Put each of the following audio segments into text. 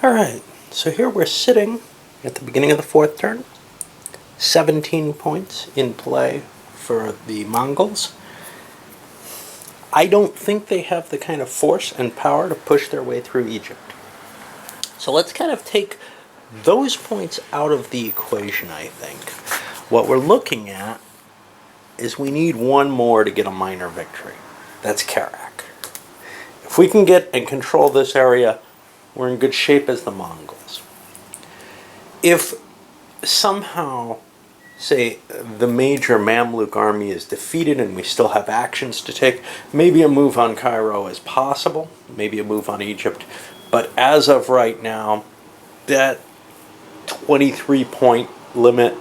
Alright, so here we're sitting at the beginning of the fourth turn. 17 points in play for the Mongols. I don't think they have the kind of force and power to push their way through Egypt. So let's kind of take those points out of the equation, I think. What we're looking at is we need one more to get a minor victory. That's Karak. If we can get and control this area, we're in good shape as the Mongols. If somehow, say, the major Mamluk army is defeated and we still have actions to take, maybe a move on Cairo is possible, maybe a move on Egypt, but as of right now, that 23-point limit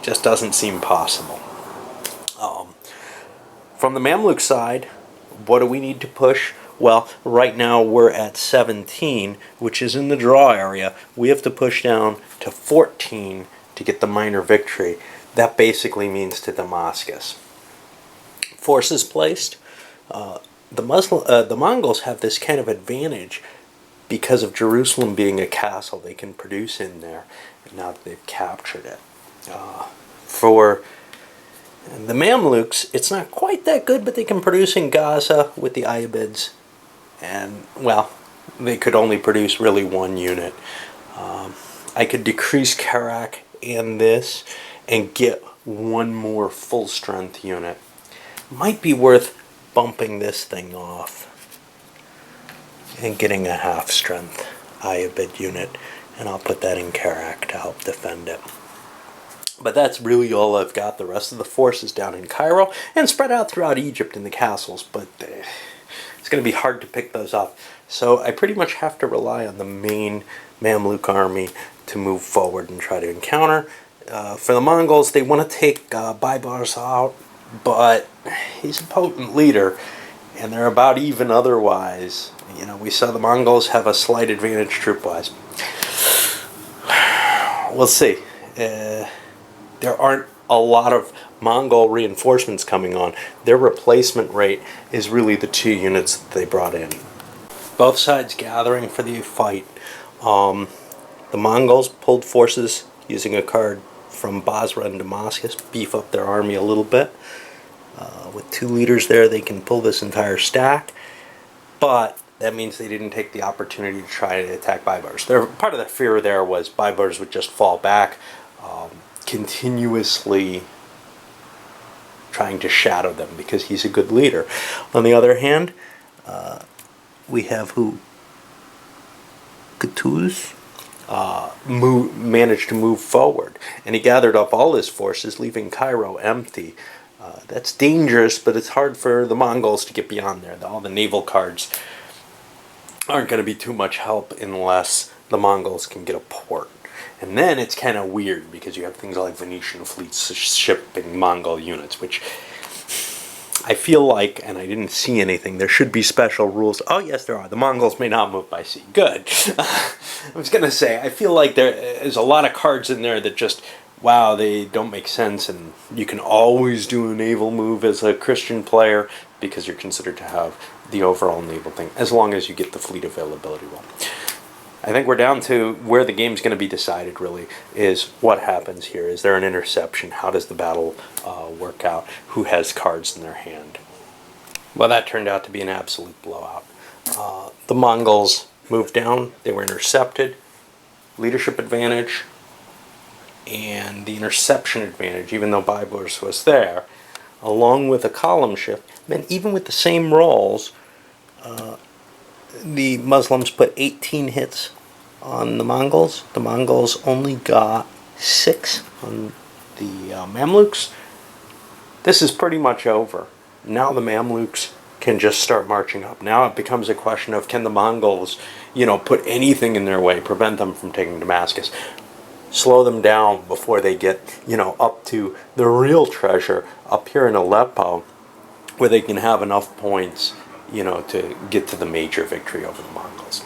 just doesn't seem possible. From the Mamluk side, what do we need to push? Well, right now we're at 17, which is in the draw area. We have to push down to 14 to get the minor victory. That basically means to Damascus. Forces placed. The Mongols have this kind of advantage because of Jerusalem being a castle. They can produce in there now that they've captured it. For the Mamluks, it's not quite that good, but they can produce in Gaza with the Ayyubids. And, well, they could only produce really one unit. I could decrease Karak and this and get one more full-strength unit. Might be worth bumping this thing off and getting a half-strength Ayyubid unit. And I'll put that in Karak to help defend it. But that's really all I've got. The rest of the force is down in Cairo and spread out throughout Egypt in the castles, but it's going to be hard to pick those up. So I pretty much have to rely on the main Mamluk army to move forward and try to encounter. For the Mongols, they want to take Baibars out, but he's a potent leader, and they're about even otherwise. You know, we saw the Mongols have a slight advantage troop-wise. We'll see. There aren't a lot of Mongol reinforcements coming on. Their replacement rate is really the 2 units that they brought in. Both sides gathering for the fight. The Mongols pulled forces using a card from Basra and Damascus, beef up their army a little bit. With 2 leaders there, they can pull this entire stack, but that means they didn't take the opportunity to try to attack Baibars. Part of the fear there was Baibars would just fall back, continuously trying to shadow them because he's a good leader. On the other hand, we have Kutuz managed to move forward, and he gathered up all his forces, leaving Cairo empty. That's dangerous, but it's hard for the Mongols to get beyond there. All the naval cards aren't going to be too much help unless the Mongols can get a port. And then it's kind of weird because you have things like Venetian fleets shipping Mongol units, which I feel like, and I didn't see anything, there should be special rules. Oh, yes, there are. The Mongols may not move by sea. Good. I was going to say, I feel like there's a lot of cards in there that just, wow, they don't make sense, and you can always do a naval move as a Christian player because you're considered to have the overall naval thing, as long as you get the fleet availability well. I think we're down to where the game's going to be decided, really, is what happens here. Is there an interception? How does the battle work out? Who has cards in their hand? Well, that turned out to be an absolute blowout. The Mongols moved down. They were intercepted. Leadership advantage and the interception advantage, even though Baibars was there, along with a column shift, meant even with the same rolls, the Muslims put 18 hits on the Mongols. The Mongols only got 6 on the Mamluks. This is pretty much over. Now the Mamluks can just start marching up. Now it becomes a question of, can the Mongols, put anything in their way, prevent them from taking Damascus, slow them down before they get, up to the real treasure up here in Aleppo, where they can have enough points to get to the major victory over the Mongols,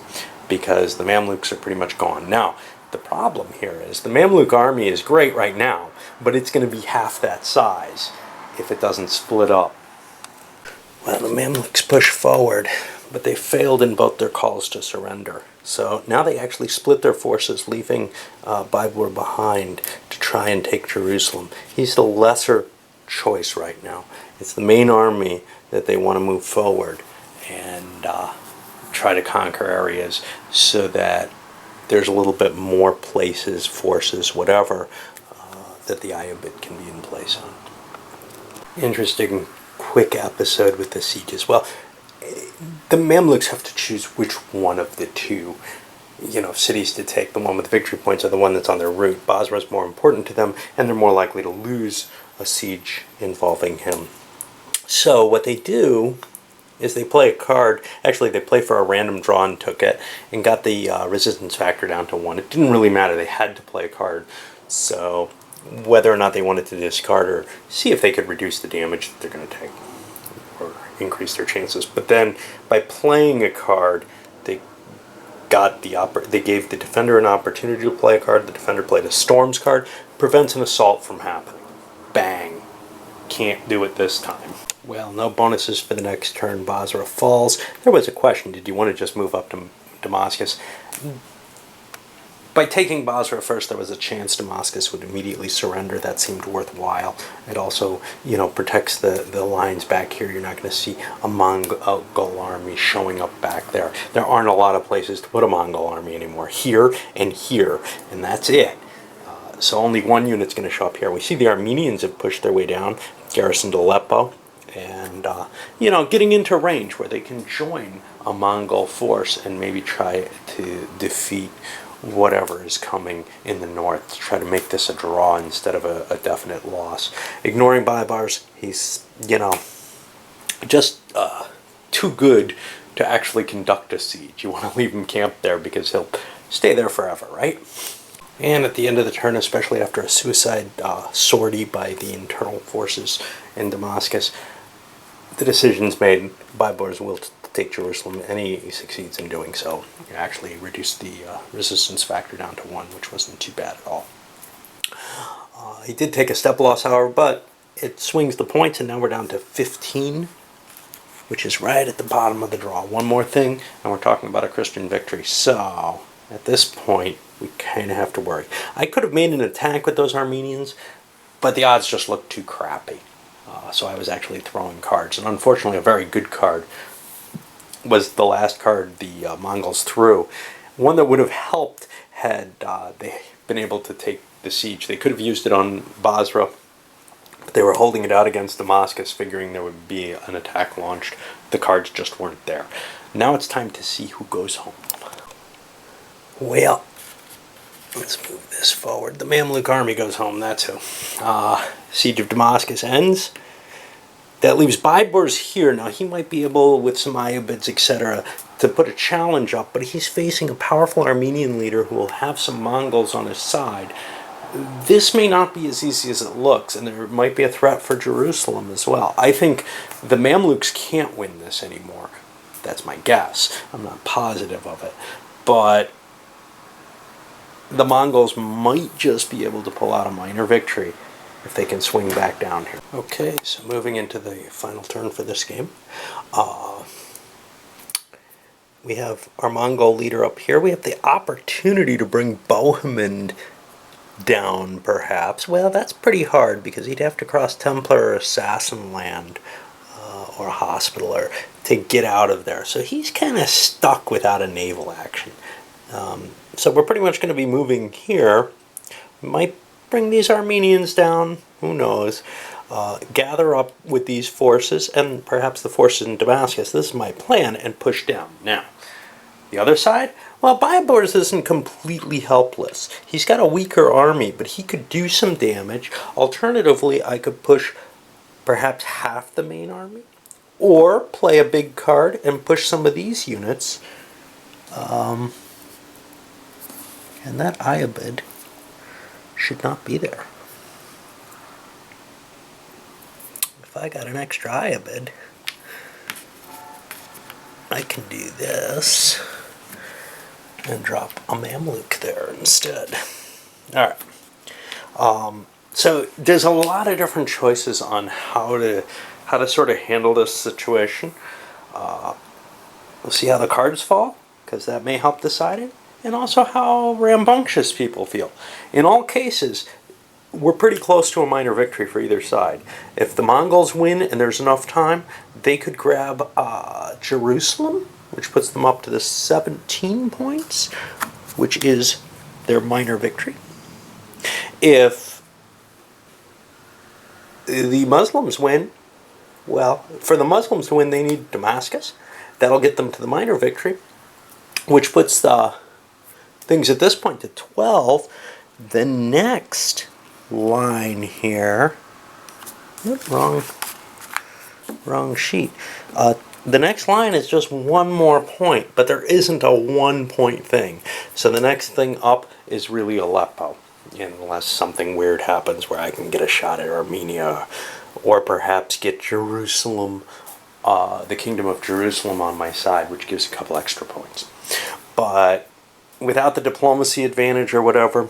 because the Mamluks are pretty much gone. Now, the problem here is the Mamluk army is great right now, but it's going to be half that size if it doesn't split up. Well, the Mamluks push forward, but they failed in both their calls to surrender. So now they actually split their forces, leaving Babur behind to try and take Jerusalem. He's the lesser choice right now. It's the main army that they want to move forward and try to conquer areas so that there's a little bit more places, forces, whatever, that the Ayyubid can be in place on. Interesting quick episode with the siege as well. The Mamluks have to choose which one of the two, cities to take. The one with victory points or the one that's on their route. Basra is more important to them, and they're more likely to lose a siege involving him. So what they do is they play a card. Actually, they play for a random draw and took it, and got the resistance factor down to 1. It didn't really matter. They had to play a card. So whether or not they wanted to discard or see if they could reduce the damage that they're going to take or increase their chances. But then by playing a card, they gave the defender an opportunity to play a card. The defender played a Storms card. Prevents an assault from happening. Bang. Can't do it this time. Well, no bonuses for the next turn. Basra falls. There was a question, did you want to just move up to Damascus? By taking Basra first, there was a chance Damascus would immediately surrender. That seemed worthwhile. It also, protects the lines back here. You're not going to see a Mongol army showing up back there. There aren't a lot of places to put a Mongol army anymore. Here, and that's it. So only one unit's going to show up here. We see the Armenians have pushed their way down, garrisoned Aleppo, and, getting into range where they can join a Mongol force and maybe try to defeat whatever is coming in the north, to try to make this a draw instead of a definite loss. Ignoring Baibars, he's, just too good to actually conduct a siege. You want to leave him camped there because he'll stay there forever, right? And at the end of the turn, especially after a suicide sortie by the internal forces in Damascus, the decision's made. Baibar's will to take Jerusalem, and he succeeds in doing so. He actually reduced the resistance factor down to 1, which wasn't too bad at all. He did take a step loss, however, but it swings the points, and now we're down to 15, which is right at the bottom of the draw. One more thing, and we're talking about a Christian victory. So, at this point, we kind of have to worry. I could have made an attack with those Armenians, but the odds just looked too crappy. So I was actually throwing cards. And unfortunately, a very good card was the last card the Mongols threw. One that would have helped had they been able to take the siege. They could have used it on Basra, but they were holding it out against Damascus, figuring there would be an attack launched. The cards just weren't there. Now it's time to see who goes home. Well, let's move this forward. The Mamluk army goes home, that's who. Siege of Damascus ends. That leaves Baibar's here. Now, he might be able, with some Ayyubids, etc., to put a challenge up, but he's facing a powerful Armenian leader who will have some Mongols on his side. This may not be as easy as it looks, and there might be a threat for Jerusalem as well. I think the Mamluks can't win this anymore. That's my guess. I'm not positive of it. But the Mongols might just be able to pull out a minor victory if they can swing back down here. Okay, so moving into the final turn for this game. We have our Mongol leader up here. We have the opportunity to bring Bohemond down, perhaps. Well, that's pretty hard because he'd have to cross Templar or Assassin land or Hospitaller to get out of there. So he's kind of stuck without a naval action. So we're pretty much going to be moving here. Might bring these Armenians down, who knows. Gather up with these forces and perhaps the forces in Damascus. This is my plan, and push down. Now, the other side? Well, Baibars isn't completely helpless. He's got a weaker army, but he could do some damage. Alternatively, I could push perhaps half the main army, or play a big card and push some of these units. And that Ayyubid should not be there. If I got an extra Ayyubid, I can do this and drop a Mamluk there instead. Alright. So there's a lot of different choices on how to sort of handle this situation. We'll see how the cards fall, because that may help decide it, and also how rambunctious people feel. In all cases, we're pretty close to a minor victory for either side. If the Mongols win and there's enough time, they could grab Jerusalem, which puts them up to the 17 points, which is their minor victory. If the Muslims win, well, for the Muslims to win, they need Damascus. That'll get them to the minor victory, which puts things at this point to 12. The next line here, wrong sheet. The next line is just one more point, but there isn't a 1 point thing. So the next thing up is really Aleppo, unless something weird happens where I can get a shot at Armenia, or perhaps get Jerusalem, the Kingdom of Jerusalem on my side, which gives a couple extra points. But without the diplomacy advantage or whatever,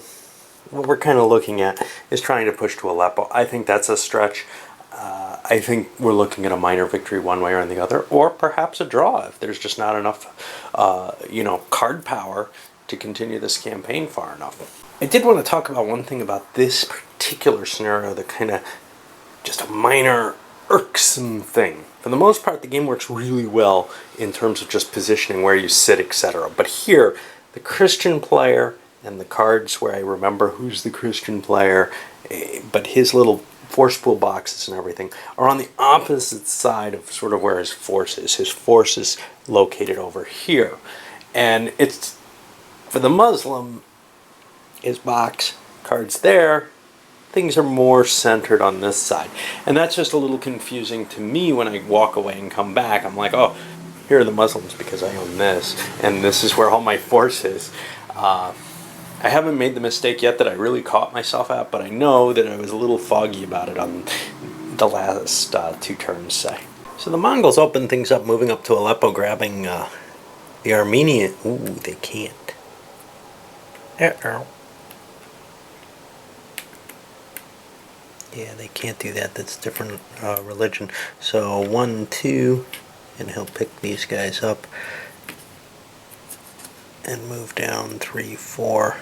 what we're kind of looking at is trying to push to Aleppo. I think that's a stretch. I think we're looking at a minor victory one way or the other, or perhaps a draw if there's just not enough, card power to continue this campaign far enough. I did want to talk about one thing about this particular scenario, that kind of just a minor irksome thing. For the most part, the game works really well in terms of just positioning where you sit, etc. But here, the Christian player and the cards where I remember who's the Christian player, but his little force pool boxes and everything are on the opposite side of sort of where his force is. His force is located over here. And it's, for the Muslim, his box, cards there, things are more centered on this side. And that's just a little confusing to me when I walk away and come back. I'm like, oh, here are the Muslims because I own this, and this is where all my force is. I haven't made the mistake yet that I really caught myself at, but I know that I was a little foggy about it on the last 2 turns, say. So the Mongols open things up, moving up to Aleppo, grabbing the Armenian. Ooh, they can't. Uh-oh. Yeah, they can't do that. That's different religion. So 1, 2, and he'll pick these guys up and move down 3, 4,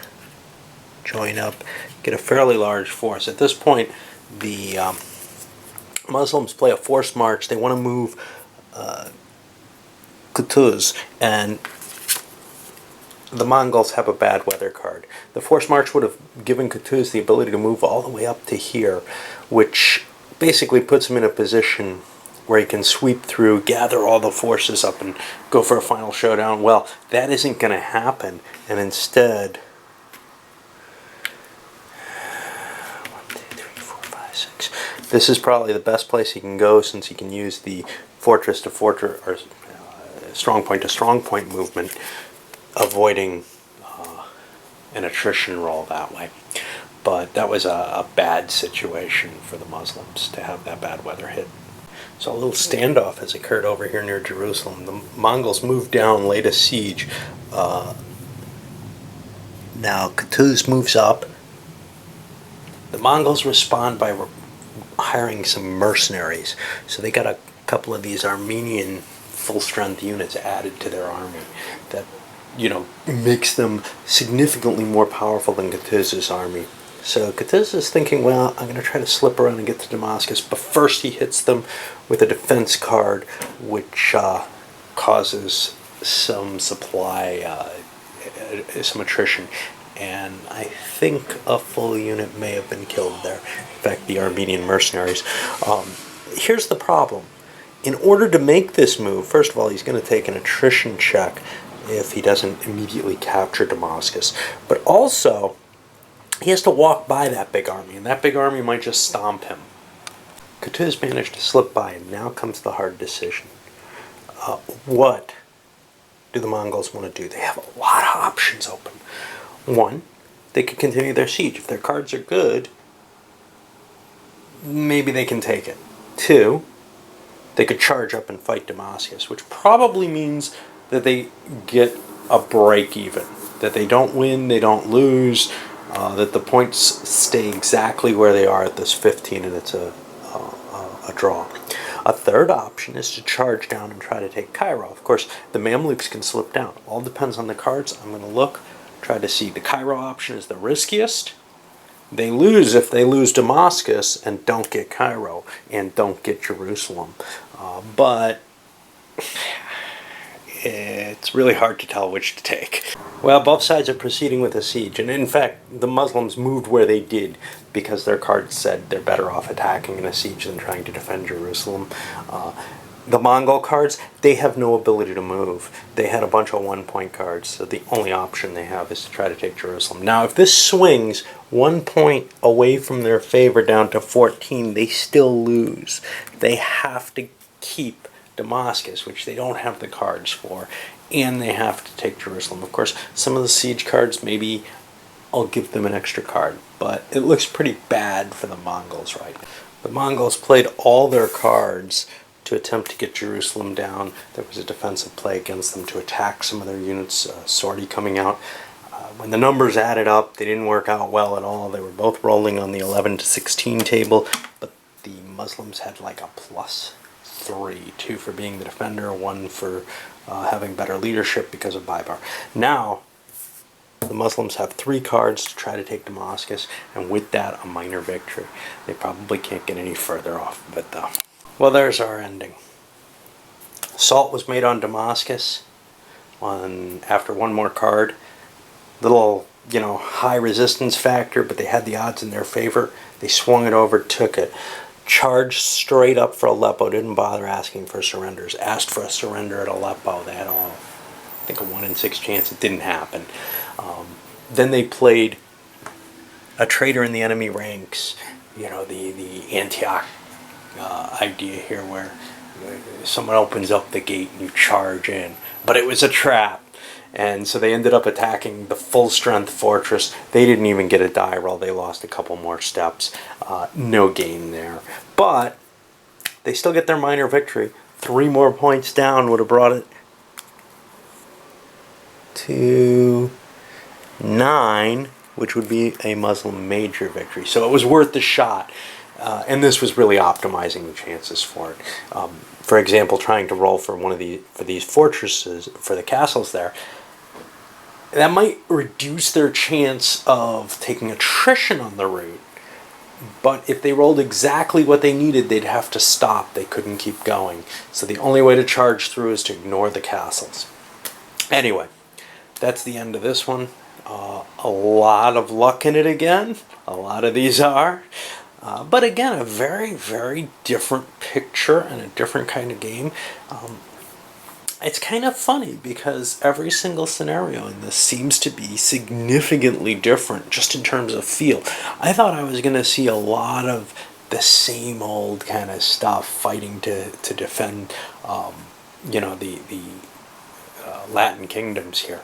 join up, get a fairly large force. At this point, the Muslims play a forced march. They want to move Kutuz, and the Mongols have a bad weather card. The forced march would have given Kutuz the ability to move all the way up to here, which basically puts him in a position where he can sweep through, gather all the forces up, and go for a final showdown. Well, that isn't going to happen, and instead, 1, 2, 3, 4, 5, 6. This is probably the best place he can go, since he can use the fortress to fortress, or strong point to strong point movement, avoiding an attrition roll that way. But that was a bad situation for the Muslims to have that bad weather hit. So a little standoff has occurred over here near Jerusalem. The Mongols moved down, laid a siege. Now Kutuz moves up. The Mongols respond by hiring some mercenaries. So they got a couple of these Armenian full-strength units added to their army that, makes them significantly more powerful than Kutuz's army. So Kutuz is thinking, well, I'm going to try to slip around and get to Damascus, but first he hits them with a defense card, which causes some supply, some attrition. And I think a full unit may have been killed there. In fact, the Armenian mercenaries. Here's the problem. In order to make this move, first of all, he's going to take an attrition check if he doesn't immediately capture Damascus. But also, he has to walk by that big army, and that big army might just stomp him. Kutuz managed to slip by, and now comes the hard decision. What do the Mongols want to do? They have a lot of options open. 1, they could continue their siege. If their cards are good, maybe they can take it. 2, they could charge up and fight Damascus, which probably means that they get a break even. That they don't win, they don't lose, that the points stay exactly where they are at this 15, and it's a draw. A third option is to charge down and try to take Cairo. Of course, the Mamluks can slip down. All depends on the cards. I'm going to look, try to see. The Cairo option is the riskiest. They lose if they lose Damascus and don't get Cairo and don't get Jerusalem. But it's really hard to tell which to take. Well, both sides are proceeding with a siege, and in fact, the Muslims moved where they did because their cards said they're better off attacking in a siege than trying to defend Jerusalem. The Mongol cards, they have no ability to move. They had a bunch of 1-point cards, so the only option they have is to try to take Jerusalem. Now, if this swings 1 point away from their favor down to 14, they still lose. They have to keep Damascus, which they don't have the cards for, and they have to take Jerusalem. Of course, some of the siege cards, maybe I'll give them an extra card, but it looks pretty bad for the Mongols, right? The Mongols played all their cards to attempt to get Jerusalem down. There was a defensive play against them to attack some of their units, sortie coming out. When the numbers added up, they didn't work out well at all. They were both rolling on the 11 to 16 table, but the Muslims had like a +3, 2 for being the defender, 1 for having better leadership because of Baibars. Now, the Muslims have 3 cards to try to take Damascus, and with that, a minor victory. They probably can't get any further off of it, though. Well, there's our ending. Assault was made on Damascus after 1 more card. Little, high resistance factor, but they had the odds in their favor. They swung it over, took it. Charged straight up for Aleppo, didn't bother asking for surrenders. Asked for a surrender at Aleppo. They had I think a 1 in 6 chance. It didn't happen. Then they played a traitor in the enemy ranks. The Antioch idea here where someone opens up the gate and you charge in. But it was a trap. And so they ended up attacking the full-strength fortress. They didn't even get a die roll. They lost a couple more steps. No gain there. But they still get their minor victory. 3 more points down would have brought it to 9, which would be a Muslim major victory. So it was worth the shot. And this was really optimizing the chances for it. For example, trying to roll for these fortresses, for the castles there, that might reduce their chance of taking attrition on the route. But if they rolled exactly what they needed, they'd have to stop. They couldn't keep going. So the only way to charge through is to ignore the castles. Anyway, that's the end of this one. A lot of luck in it again. A lot of these are. But again, a very, very different picture and a different kind of game. It's kind of funny because every single scenario in this seems to be significantly different just in terms of feel. I thought I was going to see a lot of the same old kind of stuff, fighting to defend, the Latin kingdoms here.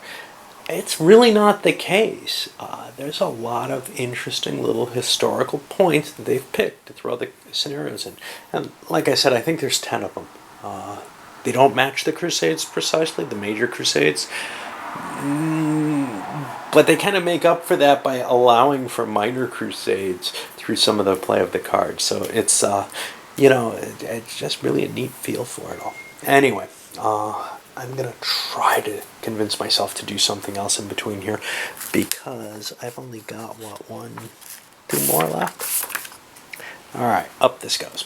It's really not the case. There's a lot of interesting little historical points that they've picked to throw the scenarios in. And like I said, I think there's 10 of them. They don't match the Crusades precisely, the major Crusades. But they kind of make up for that by allowing for minor Crusades through some of the play of the cards. So it's, it's just really a neat feel for it all. Anyway, I'm going to try to convince myself to do something else in between here because I've only got, 2 more left? All right, up this goes.